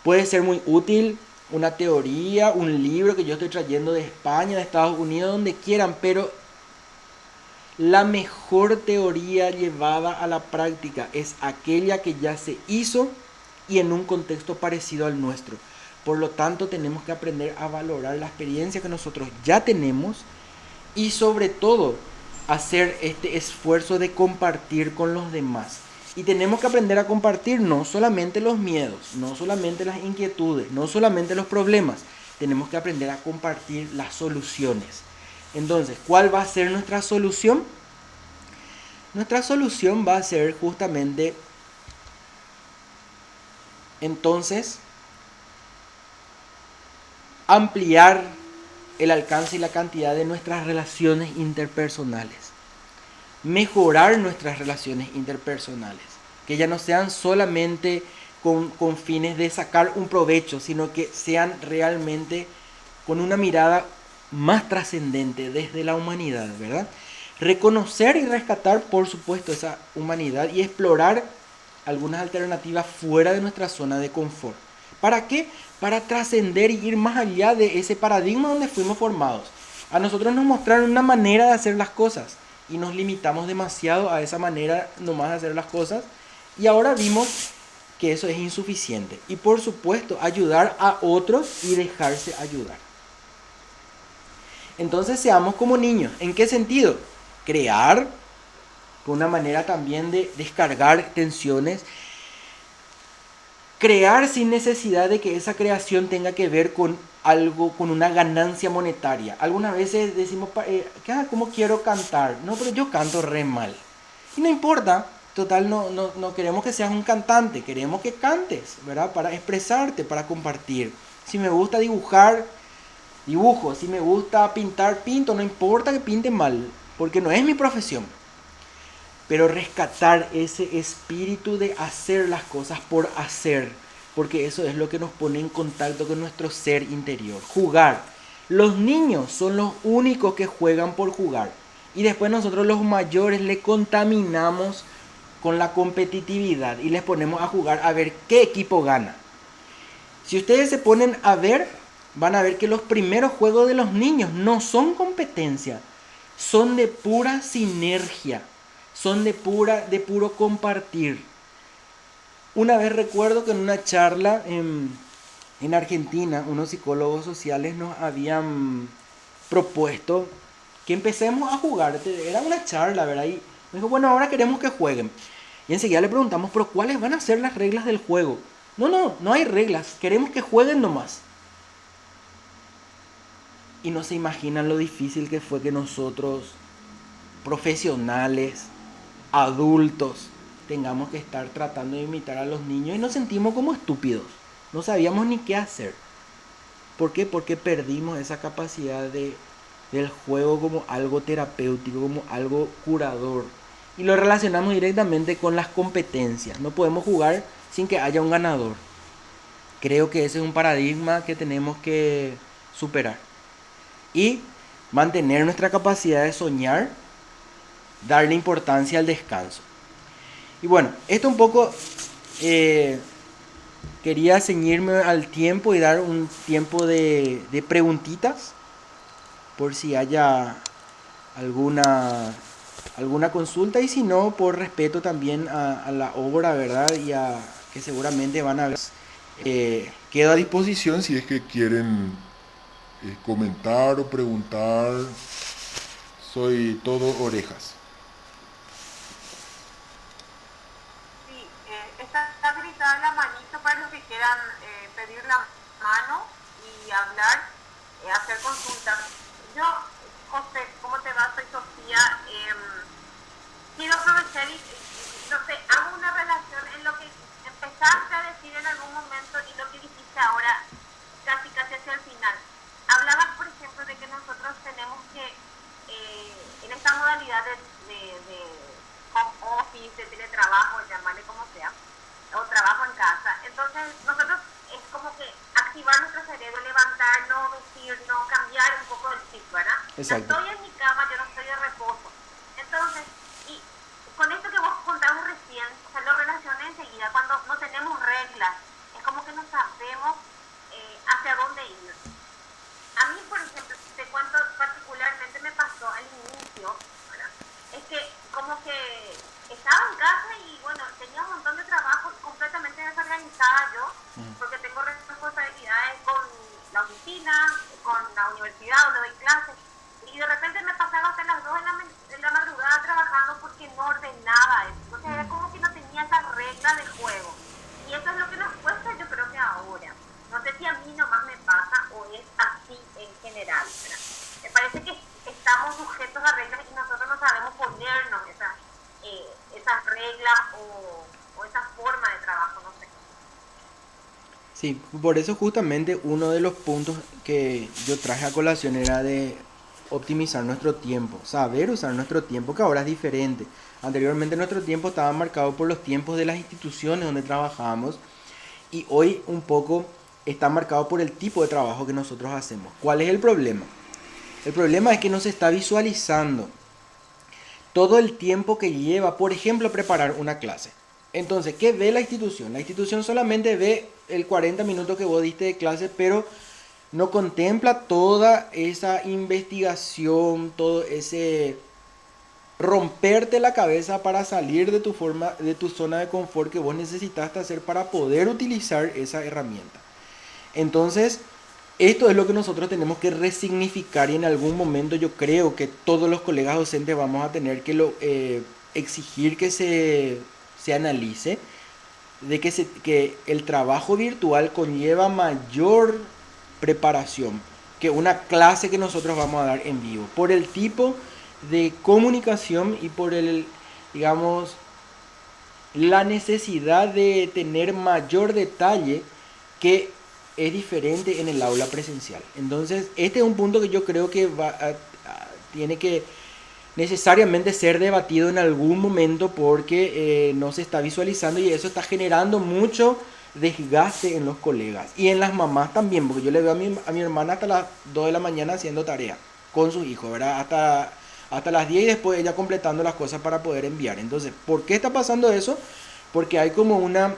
Puede ser muy útil una teoría, un libro que yo estoy trayendo de España, de Estados Unidos, donde quieran, pero la mejor teoría llevada a la práctica es aquella que ya se hizo y en un contexto parecido al nuestro. Por lo tanto, tenemos que aprender a valorar la experiencia que nosotros ya tenemos y sobre todo hacer este esfuerzo de compartir con los demás. Y tenemos que aprender a compartir no solamente los miedos, no solamente las inquietudes, no solamente los problemas. Tenemos que aprender a compartir las soluciones. Entonces, ¿cuál va a ser nuestra solución? Nuestra solución va a ser justamente, entonces, ampliar el alcance y la cantidad de nuestras relaciones interpersonales. Mejorar nuestras relaciones interpersonales. Que ya no sean solamente con fines de sacar un provecho, sino que sean realmente con una mirada más trascendente desde la humanidad, ¿verdad? Reconocer y rescatar, por supuesto, esa humanidad y explorar algunas alternativas fuera de nuestra zona de confort. ¿Para qué? Para trascender y ir más allá de ese paradigma donde fuimos formados. A nosotros nos mostraron una manera de hacer las cosas y nos limitamos demasiado a esa manera nomás de hacer las cosas y ahora vimos que eso es insuficiente. Y por supuesto, ayudar a otros y dejarse ayudar. Entonces seamos como niños. ¿En qué sentido? Crear, con una manera también de descargar tensiones. Crear sin necesidad de que esa creación tenga que ver con algo, con una ganancia monetaria. Algunas veces decimos, ¿cómo quiero cantar? No, pero yo canto re mal. Y no importa, total, no queremos que seas un cantante, queremos que cantes, ¿verdad? Para expresarte, para compartir. Si me gusta dibujar, dibujo. Si me gusta pintar, pinto. No importa que pinte mal, porque no es mi profesión. Pero rescatar ese espíritu de hacer las cosas por hacer, porque eso es lo que nos pone en contacto con nuestro ser interior. Jugar. Los niños son los únicos que juegan por jugar. Y después nosotros los mayores le contaminamos con la competitividad y les ponemos a jugar a ver qué equipo gana. Si ustedes se ponen a ver, van a ver que los primeros juegos de los niños no son competencia, son de pura sinergia. Son de puro compartir. Una vez recuerdo que en una charla en Argentina, unos psicólogos sociales nos habían propuesto que empecemos a jugar. Era una charla, ¿verdad? Y me dijo, bueno, ahora queremos que jueguen. Y enseguida le preguntamos, pero ¿cuáles van a ser las reglas del juego? No hay reglas, queremos que jueguen nomás. y no se imaginan lo difícil que fue que nosotros, profesionales, adultos, tengamos que estar tratando de imitar a los niños y nos sentimos como estúpidos. No sabíamos ni qué hacer. ¿Por qué? Porque perdimos esa capacidad del juego como algo terapéutico, como algo curador. Y lo relacionamos directamente con las competencias. No podemos jugar sin que haya un ganador. Creo que ese es un paradigma que tenemos que superar. Y mantener nuestra capacidad de soñar, darle importancia al descanso. Y bueno, esto un poco quería ceñirme al tiempo y dar un tiempo de preguntitas por si haya alguna consulta, y si no, por respeto también a la obra, ¿verdad? Y a que seguramente van a ver. Quedo a disposición. Si es que quieren comentar o preguntar, soy todo orejas. Sí, está habilitada la manito para los que quieran pedir la mano y hablar, hacer consultas. Yo, José, ¿cómo te va? Soy Sofía. Quiero aprovechar y, no sé, hago una relación en lo que empezaste a decir en algún momento y lo que dijiste ahora, casi hacia el final. Hablabas, por ejemplo, de que nosotros tenemos que, en esta modalidad de home office, de teletrabajo, llamarle como sea, o trabajo en casa, entonces nosotros es como que activar nuestro cerebro, levantarnos, vestirnos, cambiar un poco el chip, ¿verdad? Exacto. No estoy en mi cama, yo no estoy de reposo. Entonces, y con esto que vos contabas recién, o sea, lo relacioné enseguida, cuando no tenemos reglas, es como que no sabemos hacia dónde ir. A mí, por ejemplo, te cuento particularmente, me pasó al inicio, ¿verdad? Es que como que estaba en casa y bueno, tenía un montón de trabajo, completamente desorganizada yo, porque tengo responsabilidades con la oficina, con la universidad donde doy clases, y de repente me pasaba hasta las 2 de la madrugada trabajando porque no ordenaba eso. Entonces era como que no tenía esa regla de juego. Y eso es lo que nos cuesta, yo creo que ahora. No sé si a mí nomás me pasa o es así en general, ¿verdad? Me parece que estamos sujetos a reglas y nosotros no sabemos ponernos esas reglas o esa forma de trabajo, no sé. Sí, por eso justamente uno de los puntos que yo traje a colación era de optimizar nuestro tiempo, saber usar nuestro tiempo, que ahora es diferente. Anteriormente nuestro tiempo estaba marcado por los tiempos de las instituciones donde trabajábamos, y hoy un poco está marcado por el tipo de trabajo que nosotros hacemos. ¿Cuál es el problema? El problema es que no se está visualizando todo el tiempo que lleva, por ejemplo, preparar una clase. Entonces, ¿qué ve la institución? La institución solamente ve el 40 minutos que vos diste de clase, pero no contempla toda esa investigación, todo ese romperte la cabeza para salir de tu zona de confort que vos necesitaste hacer para poder utilizar esa herramienta. Entonces, esto es lo que nosotros tenemos que resignificar, y en algún momento yo creo que todos los colegas docentes vamos a tener que exigir que se analice de que el trabajo virtual conlleva mayor preparación que una clase que nosotros vamos a dar en vivo, por el tipo de comunicación y por digamos, la necesidad de tener mayor detalle que es diferente en el aula presencial. Entonces, este es un punto que yo creo que tiene que necesariamente ser debatido en algún momento, porque no se está visualizando y eso está generando mucho desgaste en los colegas y en las mamás también, porque yo le veo a mi hermana hasta las 2 de la mañana haciendo tarea con sus hijos, ¿verdad? Hasta las 10, y después ella completando las cosas para poder enviar. Entonces, ¿por qué está pasando eso? Porque hay como una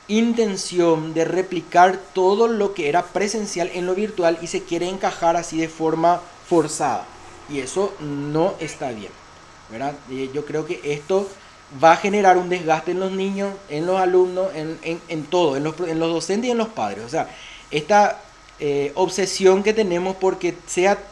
intención de replicar todo lo que era presencial en lo virtual y se quiere encajar así de forma forzada, y eso no está bien, ¿verdad? Yo creo que esto va a generar un desgaste en los niños, en los alumnos, en todo, en los docentes y en los padres. O sea, esta obsesión que tenemos porque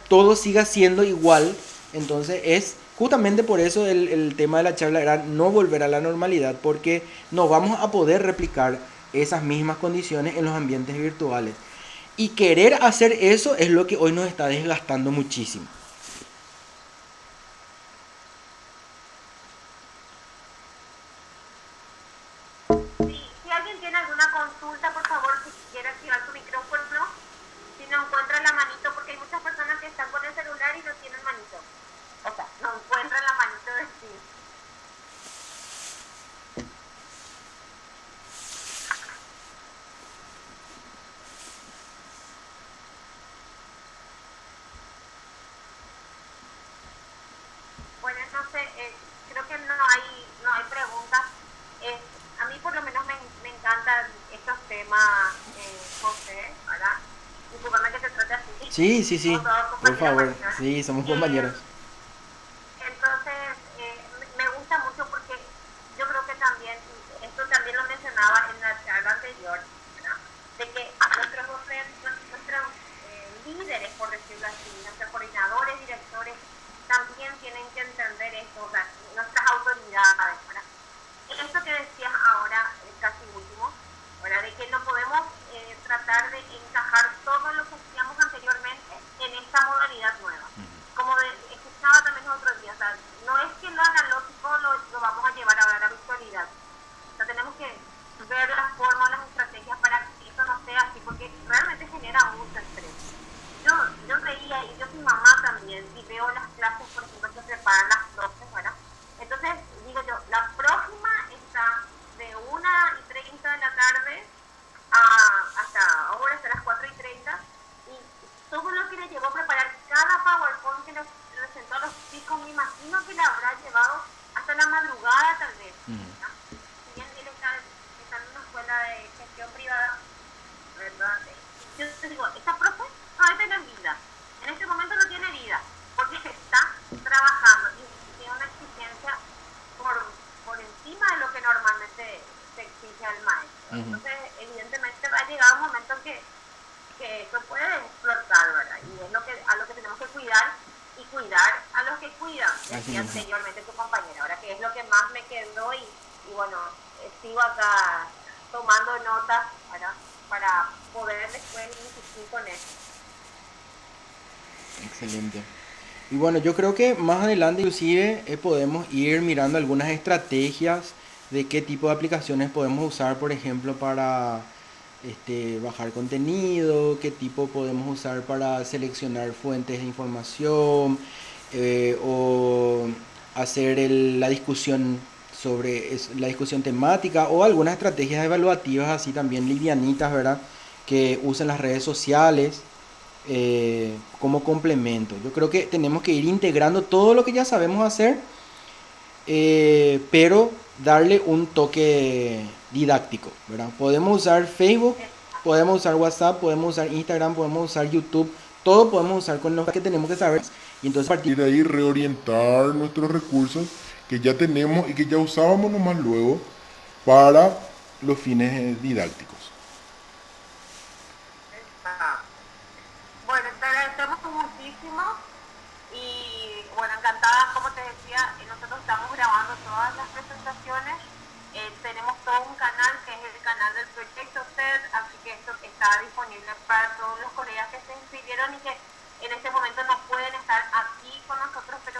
todo siga siendo igual, entonces es justamente por eso el tema de la charla era no volver a la normalidad, porque no vamos a poder replicar esas mismas condiciones en los ambientes virtuales. Y querer hacer eso es lo que hoy nos está desgastando muchísimo. Si alguien tiene alguna consulta, por favor, si quiere activar su micrófono, si no encuentra la manito, porque hay muchas personas que están con el celular y no tienen manito. O sea, no encuentran la manito de sí. Bueno, entonces, creo que no hay preguntas. A mí por lo menos me encantan estos temas, José, ¿verdad? Disculpame que te trate así. Sí, sí, sí. Como todos Por compañeros favor. mañana. Sí, somos compañeros. Entonces, me gusta mucho porque yo creo que también, esto también lo mencionaba en la charla anterior, ¿verdad? De que nuestros líderes, por decirlo así, nuestros coordinadores, directores, también tienen que entender esto, o sea, nuestras autoridades, ¿verdad? Esto que decías ahora, casi último, ¿verdad? De que no podemos tratar de encajar todo lo que hacíamos anteriormente en esta modalidad nueva. Como escuchaba también otro día, o sea, no es que lo analógico lo vamos a llevar ahora a la virtualidad. O sea, tenemos que ver las formas, las estrategias para que eso no sea así, porque realmente genera mucho estrés. Yo veía, y yo soy mamá también, y veo las clases, por ejemplo, que preparan las profes, ¿verdad? Entonces, digo yo, la próxima está de 1:30 de la tarde hasta ahora, hasta las 4:30, y todo lo que le llevó a preparar cada PowerPoint que le presentó a los chicos, me imagino que le habrá llevado hasta la madrugada tal vez, ¿no? Si bien él está en una escuela de gestión privada, ¿verdad? Yo te digo, esta profe no debe tener vida, en este momento no tiene vida, porque está trabajando y tiene una exigencia por encima de lo que normalmente se exige al maestro. Entonces, evidentemente va a llegar un momento que eso puede explotar, ¿verdad? Y es a lo que tenemos que cuidar y cuidar a los que cuidan, decía anteriormente tu compañera, ahora que es lo que más me quedó y bueno, sigo acá tomando notas, ¿verdad? Para poder después insistir con eso. Excelente. Y bueno, yo creo que más adelante inclusive podemos ir mirando algunas estrategias de qué tipo de aplicaciones podemos usar, por ejemplo, para bajar contenido, qué tipo podemos usar para seleccionar fuentes de información, o hacer la discusión la discusión temática, o algunas estrategias evaluativas así también livianitas, ¿verdad? Que usen las redes sociales como complemento. Yo creo que tenemos que ir integrando todo lo que ya sabemos hacer, pero darle un toque didáctico, ¿verdad? Podemos usar Facebook, podemos usar WhatsApp, podemos usar Instagram, podemos usar YouTube, todo podemos usar con los que tenemos que saber. Y entonces Y de ahí reorientar nuestros recursos que ya tenemos y que ya usábamos nomás luego para los fines didácticos. Bueno, te agradecemos muchísimo y bueno, encantada, como te decía, nosotros estamos grabando todas las presentaciones, tenemos todo un canal que es el canal del proyecto TED, así que esto está disponible para todos los colegas que se inscribieron y que en este momento no pueden estar aquí con nosotros, pero